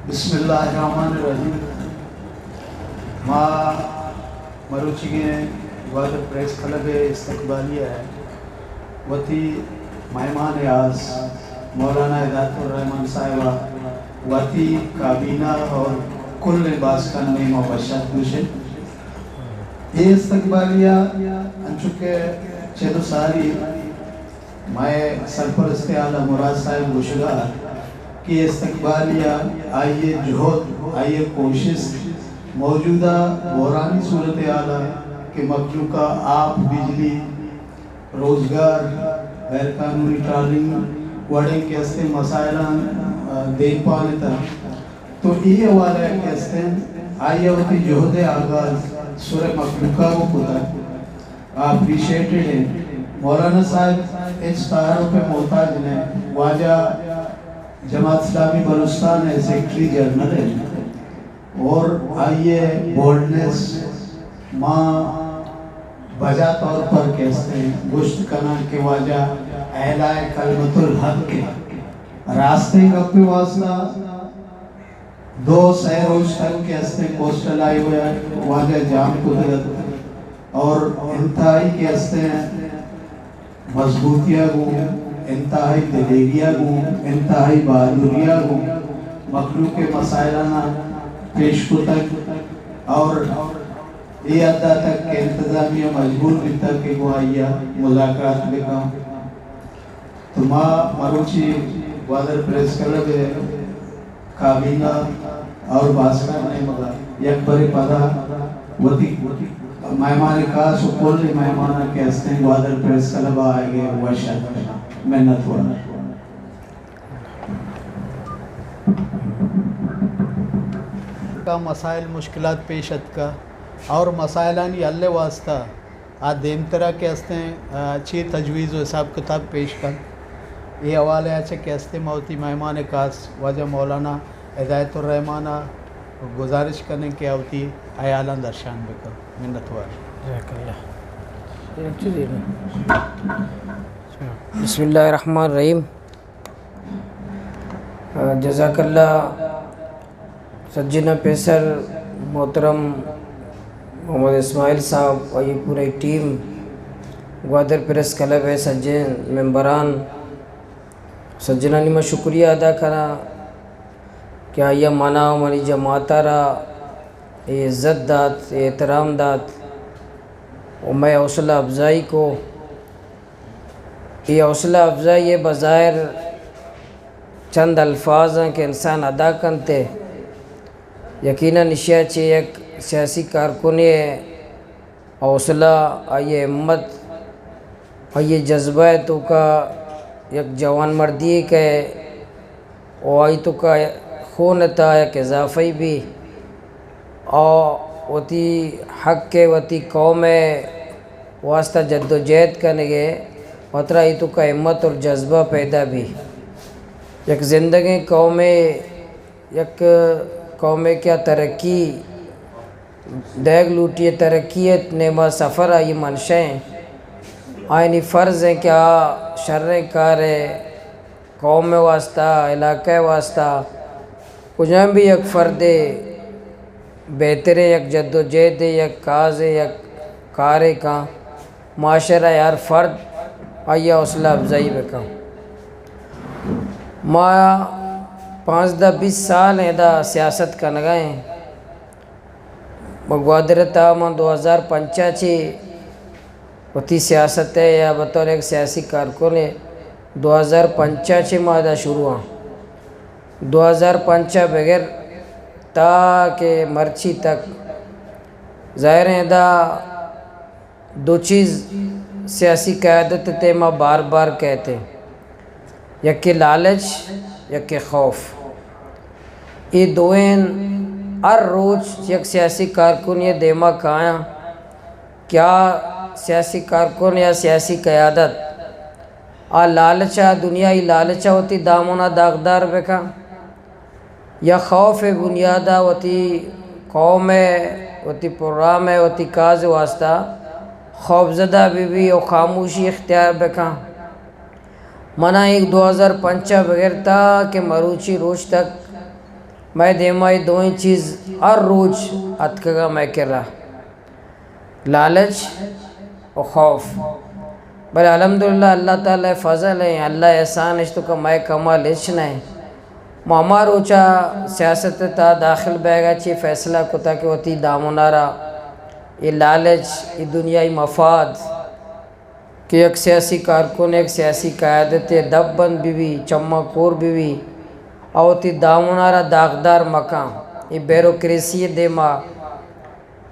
بسم الله الرحمن الرحیم. ما مروچی کے گوادر پریس کلب استقبالیہ ہے وتی مہمان اعز مولانا ہدایت الرحمن صاحبہ وتی کابینہ اور کل لباس کا نیم و بشت دوشن یہ استقبالیہ انچکے چلو ساری میں سرپرست اعلیٰ مراد صاحب گوشگار کہ استقبالیہ آئیے جہد آئیے کوشش موجودہ بحرانی صورتحال کہ مخلوقہ آب بجلی روزگار غیر قانونی ٹرالنگ وڑے کیسے مسائلان دیکھ پانے تھا تو یہ حوالہ کیسے آئیے ہوتی جہد آغاز سورہ مخلوقہ کو کتا اپریشیٹڈ ہے. مولانا صاحب اس تحروں پہ محتاج نے واجہ جماعت اسلامی بلوچستان ہے سیکٹری جنرل ہے اور آئیے بولڈنس ماں بجا طور پر کہتے ہیں گشت کنان کے واجہ اعلائے کلمت الحق کے راستے کا پہ واسطہ دو سہ روز تک کہتے ہیں کوسٹل آئی ہوئے واجہ جام قدرت اور انتہائی کہتے ہیں مضبوطیہ کو انتہائی دلیریہ کو انتہائی بہادریہ کو مخلوق کے مسائلانہ پیش کو تک اور یہ عدہ تک کہ انتظامیہ مجبور بھی تک کہ وہ آئیہ مذاکرات بکا تو ماں مروچی گوادر پریس کلب کابینہ اور باسکار نے مگا یک بری پدا وطی مہمان خاص و کل مہمانہ کے ہستے گوادر پریس کلب آئے گئے وہ شاید کرنا محنت ہوا کا مسائل مشکلات پیشت کا اور مسائلانی اللہ واسطہ دیم طرح کے ہستے اچھی تجویز و حساب کتاب پیش کر یہ حوالے اچھے کے ہستے موتی مہمان خاص وجہ مولانا ہدایت الرحمانہ گزارش کرنے کے ہوتی عیالان درشان بکر منت ہوا. بسم اللہ الرحمن الرحیم. جزاک اللہ سجنہ پیسر محترم محمد اسماعیل صاحب اور یہ پورے ٹیم گوادر پریس کلب ہے سجن ممبران سجنہ نے میں شکریہ ادا کرا کہ آئیہ مانا ہماری جماعتہ را یہ عزت دات یہ احترام دات اور میں حوصلہ افزائی کو یہ حوصلہ افزائی یہ بظاہر چند الفاظ ہیں کہ انسان ادا کرتے یقیناً اشیاء چاہیے ایک سیاسی کارکنی حوصلہ آئیے ہمت آئیے جذبہ ہے تو کا یک جوان مردی کہ او آئی تو کا خون تھا یک اضافی بھی اور وتی حق کے وتی قوم واسطہ جد و جہد کرنے گئے مطرح ہی تو کا ہمت اور جذبہ پیدا بھی یک زندگی یک قوم کیا ترقی دیگ لوٹی ترقیت نعمہ سفر آئی منشیں آئینی فرض ہیں کیا شرع کار ہے قوم واسطہ علاقہ واسطہ کجھاں بھی یک فرد بہتر یک جد و جہد یک کاز یک کار کا معاشرہ یار فرد آئیہ حوصلہ افزائی بکا. ما 15-20 سال ایدہ سیاست کا نگائیں گوادر تامان 2005 چی وتی سیاست ہے یا بطور ایک سیاسی کارکن ہے 2005 چی مادہ شروع ہاں 2005 بغیر تاکہ مرچی تک ظاہر ہے دا دو چیز سیاسی قیادت تے ماں بار بار کہتے یک کہ لالچ یک کہ خوف یہ دوئین ہر روز یک سیاسی کارکن یہ دیما کھایا کیا سیاسی کارکن یا سیاسی قیادت لالچہ دنیای لالچہ ہوتی دامونہ داغدار بکا یا خوف بنیادہ ہوتی قوم ہوتی پرام ہے ہوتی کاز واسطہ خوف زدہ بھی اور خاموشی اختیار بکا منع ایک 2005 بغیر تھا کہ مروچی روز تک میں دیمائی دوئیں چیز ہر روز اتکگا میں کرا لالچ و خوف بل الحمدللہ اللہ تعالیٰ فضل ہے اللہ احسان اشتو کا میں کمال اچھنا ہے ماما روچا سیاست تا داخل بیگا چی فیصلہ کتا کہ ہوتی دامونارا یہ لالچ یہ دنیای مفاد کہ ایک سیاسی کارکن ایک سیاسی قیادت دب بند بھی چمہ کور بھی اوتی دامونارا داغدار مکان یہ بیروکریسی دیما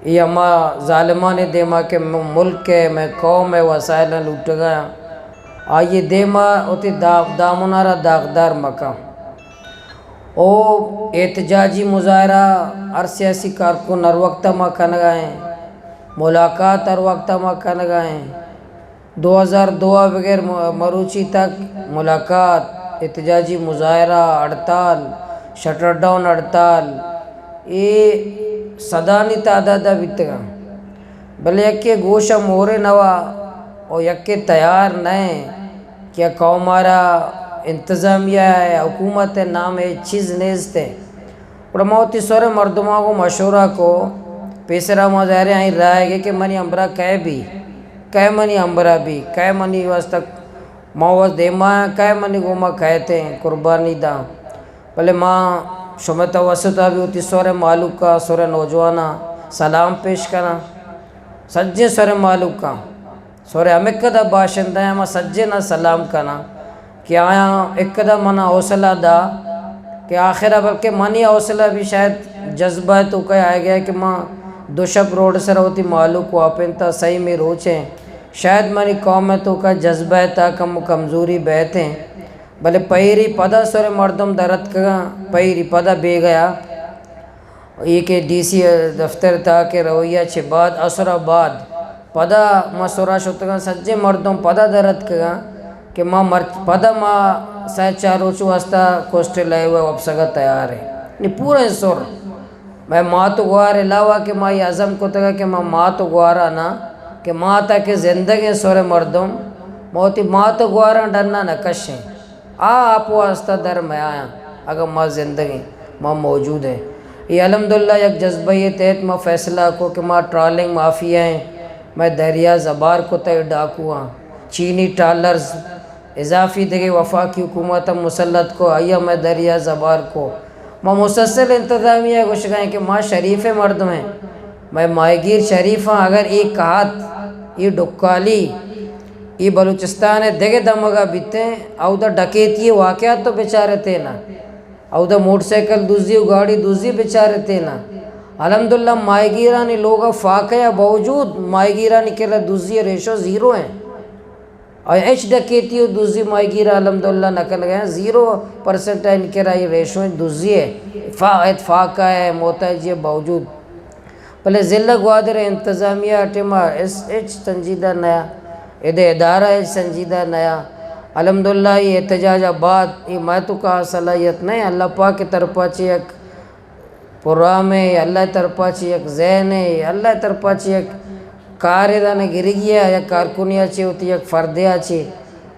یہ اما ظالمان دیما کہ ملک ہے میں قوم ہے وسائل لوٹ گیا آئیے دیما اوتی دامونارا داغدار مکان او احتجاجی مظاہرہ ہر سیاسی کارکن ہر وقت ما کن گئے ملاقات ہر وقت ما کن گئے 2002 بغیر مروچی تک ملاقات احتجاجی مظاہرہ ہڑتال شٹر ڈاؤن ہڑتال یہ صدانی تعدادہ بیتگا بلے یکے گوشہ مورے نوا اور یکے تیار نئے کیا قومارا انتظامیہ ہے حکومت ہے نام ہے چیز نیزتے اور موتی سورے مردموں کو مشورہ کو پیسرہ مظاہرے آئیں رائے گے کہ منی امبرہ کہہ منی امبرہ بھی کہہ منی واسطک موز دیما ہے کہہ منی گوما کہتے ہیں قربانی دا بلے ماں شمت وسطہ بھی ہوتی سورے معلوم کا سورے نوجوانہ سلام پیش کرنا سجے سورے معلوم کا سورے امکدہ باشندہ ہیں ماں سجے نہ سلام کرنا کہ آیا اکدہ منا حوصلہ دا کہ آخرہ بلکہ منی حوصلہ بھی شاید جذبہ ہے تو کہہ آئے گیا کہ ماں دو شب روڈ سر ہوتی معلوم کو اپنتا صحیح میں روچیں شاید منی قوم میں تو کہا جذبہ ہے تا کم کمزوری بیٹھیں بلے پہیری پدہ سورے مردم درد کا پہیری پدہ بے گیا یہ کہ ڈی سی دفتر تا کہ رویہ چھے بعد اثر بعد پدہ ماں سورا شتگا سجے مردم پدہ درد کا کہ ماں پدہ ماں سائے چارو چو ہستا کوسٹے لائے ہوئے اب سگا تیار ہے یہ پورا سور میں ماں تو گوار علاوہ کہ ماں یہ عظم کو تگا کہ ماں تو گوارا نا کہ ماں تا کہ زندگی سور مردم موتی ماں تو گوارا ڈرنا نہ کشیں آپ واسطہ در میں آیا اگر ماں زندگی ماں موجود ہے یہ الحمدللہ یک جذبہ یہ تحت ماں فیصلہ کو کہ ماں ٹرالنگ مافیا ہیں میں دریا زبار کو تے ڈاکو ہاں چینی ٹالرز اضافی دیگے وفاقی حکومت مسلط کو آیا میں دریا زبار کو ماں مسلسل انتظامیہ گوش گئے کہ ماں شریف مرد ہیں میں مائگیر شریف ہاں اگر ایک کہات یہ ڈکالی یہ بلوچستان ہے دیگے دمگا بیتے ہیں او دا ڈکیتی واقعات تو بیچارے تھے نا او دا موٹر سائیکل دوزی گاڑی دوزی بیچارے تھے نا الحمدللہ مائگیرانی لوگا فاقیہ باوجود مائگیرانی کے لئے دوزی ریشو زیرو ہیں اور ایچ ڈکیتی دوزی مائگیرہ الحمدللہ نکل گئے ہیں 0% ہے ان کے رہا یہ ریشو دوزی ہے فاقہ ہے محتاج ہے باوجود پہلے ضلع گوادر انتظامیہ اٹیما ایچ سنجیدہ نیا ادارہ ایچ سنجیدہ نیا الحمدللہ یہ احتجاج آباد یہ میں تو کہا صلاحیت نہیں اللہ پاک کی طرفہ چی ایک پرام ہے اللہ طرفہ چی ایک ذہن ہے اللہ طرفہ چی ایک کاردان گری گیا یا کارکنیا چی ہوتی ایک فردیا چی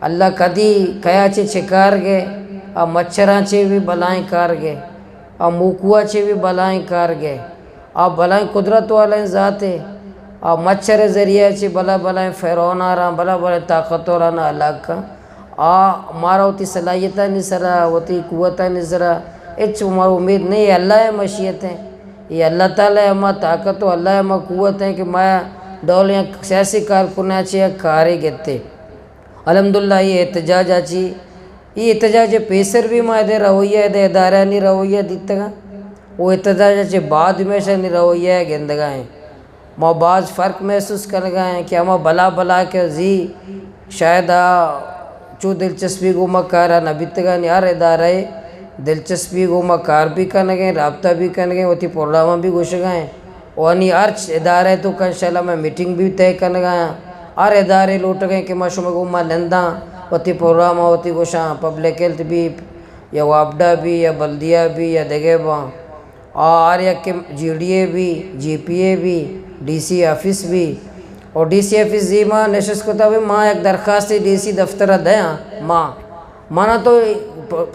اللہ کدی کیا چی چھکار گئے اور مچھران چی بھی بلائیں کار گئے اور موکوا چی بھی بلائیں کار گئے اور بلائیں قدرت والیں ذاتے اور مچھر ذریعہ چی بلا بلائیں فیرون آ رہا بلا بلائیں طاقت ہو رہا اللہ کا ہمارا ہوتی صلاحیتہ نہیں سرا ہوتی قوتہ نہیں سرا اچھ ہمارا امید نہیں ہے اللہ مشیت ہیں یہ اللہ تعالیٰ ہمارا طاقت ہو اللہ ہمارا قوت ہے کہ میں ڈولیاں سیاسی کارکنہ چی کاری گتے الحمدللہ یہ احتجاج آچی یہ احتجاج پیسر بھی ماں دے رویہ دے ادارہ نہیں رویہ دیتا گا وہ احتجاج آچی بعد میں سے نہیں رویہ ہے گندگائیں ماں بعض فرق محسوس کر گئے کہ ہمیں بلا بلا کے زی شاید چو دلچسپی گو مکارا نبیتگا نہیں ہر ادارہ دلچسپی گو مکار بھی کرنے گئے رابطہ بھی کرنے گئے ہوتی پروگرامہ بھی گوش گئے وانی ارچ ادارے تو کہ انشاءاللہ میں میٹنگ بھی طے کرنے گیا ہر ادارے لوٹ گئے کہ مشہور میں گوما لندہ ہوتی پروگرامہ ہوتی گوشاں پبلک ہیلتھ بھی یا وابڈا بھی یا بلدیہ بھی یا دگے باں اور یک کہ جی ڈی اے بھی جی پی اے بھی ڈی سی آفس بھی اور ڈی سی آفس زی ماں نشست کو تا بھی ماں ایک درخواست ڈی سی دفتر دیا ماں مانا تو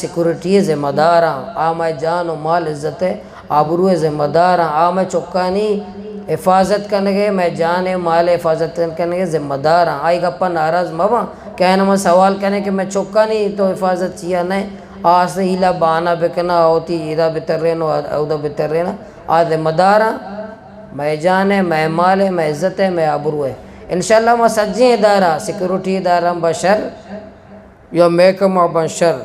سیکورٹی ذمہ دار ہاں، آ میں جان و مال عزت آبرو ذمہ دار ہاں، آ میں چکانی حفاظت کرنے گے، میں جان مال حفاظت کرنے گے ذمہ دار ہاں۔ آئی گپا ناراض مبا کہنا میں سوال کرنے کہ میں چکانی تو حفاظت چیا نہیں، آس ہیلا بانا بکنا ہوتی ایدہ بتر رہنا اودہ بتر رہنا، آ ذمہ دار ہاں، میں جان ہے، میں مال ہے، میں عزت ہے، میں آبرو ہے۔ انشاءاللہ میں سجیں ادارہ سیکورٹی ادارہ بشر یا محکمہ بشر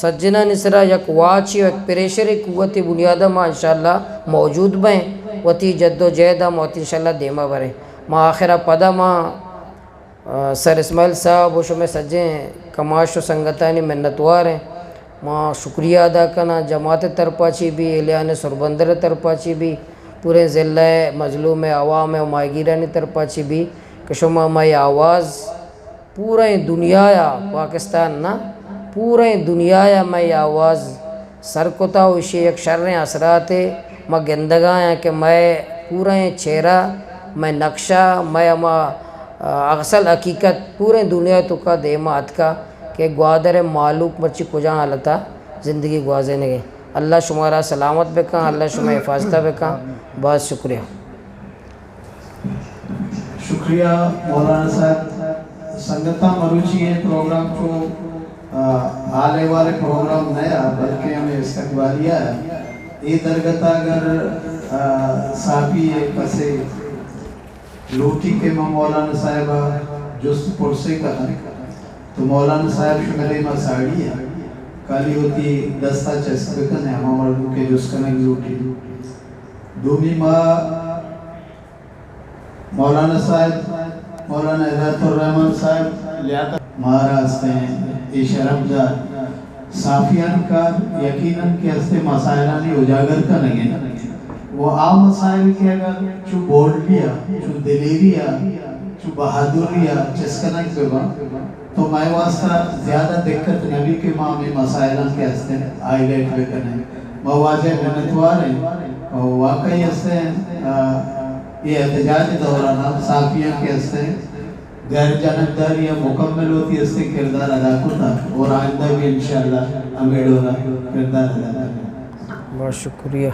سجنہ نسرہ یک واچی و ایک پریشری قوتی بنیادہ میں انشاءاللہ موجود بہیں، وتی جد و جہدہ موتی انشاءاللہ دیما بریں۔ ماں آخرہ پدہ ماں سر اسماعیل صاحب وشو میں سجیں کماش و سنگتانی منتوار ہیں، ماں شکریہ ادا کرنا جماعت ترپاچی بھی، الیان سربندر ترپاچی بھی، پورے ضلع مظلوم عوام و ماہگیرانی ترپاچی بھی کہ شما مائی آواز پورے دنیا یا پاکستان نا پورے دنیا یا مائی آواز سرکتا وشی ایک شر اثرات میں گندگاں ہیں کہ میں پورے چہرہ میں نقشہ میں اما اغسل حقیقت پورے دنیا تو کا دیمات کا کہ گوادر معلوق مرچی کجاں حالتا زندگی گوازے گے۔ اللہ شمارہ سلامت بکاں، اللہ شمارہ حفاظتہ بکاں، بہت شکریہ۔ شکریہ مولانا صاحب۔ سنگتہ مروچی یہ پروگرام جو آلے والے پروگرام نیا بلکہ ہمیں استقبالیہ ہے، یہ درگتہ اگر صاحبی کسے لوٹی کے ماں مولانا صاحب جست پرسے کا تو مولانا صاحب شکرے ماں ساڑی ہے کالی ہوتی دستہ چسک بکن ہے ہمیں مردوں کے جس کنک لوٹی دومی ماں مولانا صاحب مولانا عزت الرحمن صاحب لیاقت مہارا ہستے ہیں یہ شرمزاد صافیان کا یقیناً کہ ہستے مسائلانی اجاگر کا نہیں ہے، وہ عام مسائل کے اگر چو بولڈیا چو دلیریا چو بہادریا چسکنک پہ با تو میں واسطہ زیادہ دقت نبی کے ماں میں مسائلان کے ہستے آئی لیٹ پہ کرنے مواجہ منتوار ہیں اور واقعی ہستے یہ احتجاج دورانہ صافیان کے ہستے غیر جانبداری یا مکمل ہوتی اس سے کردار ادا کرتا اور آئندہ بھی انشاءاللہ ہمیں کردار ادا کرنا۔ بہت شکریہ۔